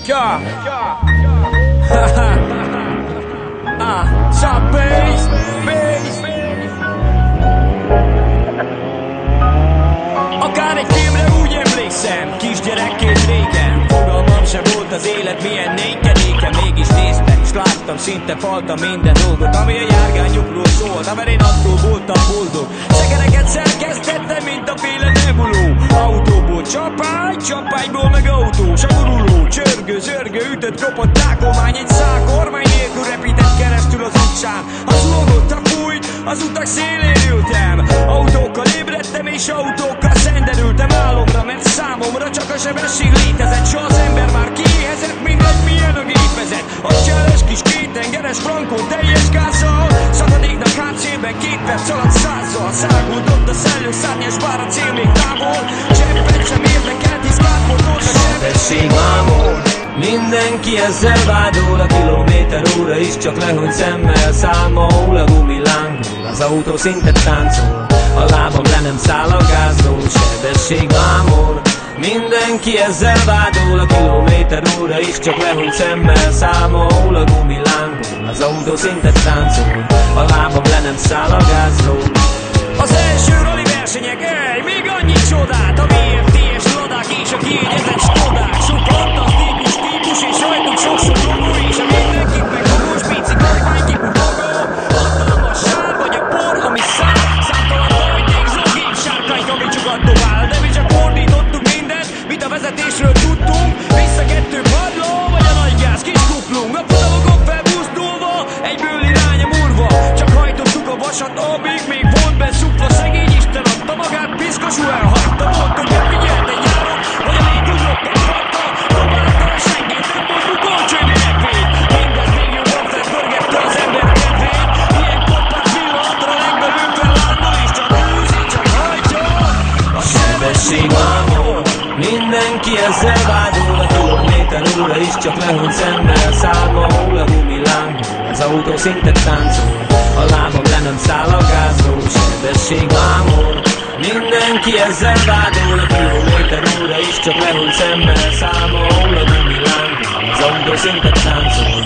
Ja. Csak bass. Akár egy filmre úgy emlékszem, kisgyerekként régen. Fogalmam sem volt az élet milyen nékenéken. Mégis néztem és láttam, szinte faltam minden dolgot, ami a járgányokról szólt, mert én attól voltam boldog. Szekereket szerkesztettem, mint a féle nebuló. Autóból csapányból meg autós. A guruló, csörgő, zörgő, ütött, kopott tákolmány. Egy szál kormány nélkül repített keresztül az utcán. Ha szolgott, ha fújt, az utak szélén ültem. Autókkal ébredtem és autókkal szenderültem álomra, mert számomra csak a sebesség létezett. S az ember már kiéhezett, mindegy milyen a gépezet. A cseles kis kéttengeres frankon teljes gázzal. Szakadéknak hátszélben 2 perc alatt 100-zal. Száguldott a szellő szárnyas, bár a cél még távol. Cseppet sem érdekelt, hisz kárpótolt a sebesség mámor. Mindenki ezzel vádol, a kilométer óra is csak lehunyt szemmel számol. A gumilángol, az autó szinte táncol, a lábam le nem száll a gázról. Sebesség mámor. Mindenki ezzel vádol, a kilométer óra is csak lehunyt szemmel számol. A gumilángol, az autó szinte táncol, a lábam le nem száll a gázról. Az első rali versenyek, még annyi csodát, a VFT-es ladák és a kiegyezett skodák. Sok fantasztikus típus és rajtuk sok-sok logó, és a mindenkit meg hangos pici kormánytípú maga. Hatalmas sár vagy a por, ami száll, számtalan tajték, zogék, sárkányt, ami csugattó áll. De mi csak fordítottuk mindent, mit a vezetésről tudtunk. Vissza 2 padló, vagy a nagy gáz, kis kuplung. A futamokon felbuzdulva, egyből irányom urva. Csak hajtottuk a vasat, amíg még volt beszukva. Szegény Isten adta magát, piszkosul elhagyta. Voltunk, de figyelt egy járat, vagy a lég ugrott a hatta. Próbálta a seggét, nem volt bukolcső menekvét. Mindez még jobban felpörgette az ember kedvét. Ilyen koppát pillanatra legbelül fellándol, és csak húzi, csak hajtja a sebesség mámor. Mindenki ezzel vádol, a kilométer óra is csak lehunyt szemmel számol. A gumilángol, az autó szinte táncol, a lábam le nem száll a gázról. Sebesség mámor. Mindenki ezzel vádol, a kilométer óra is csak lehunyt szemmel számol. A gumilángol, az autó szinte táncol,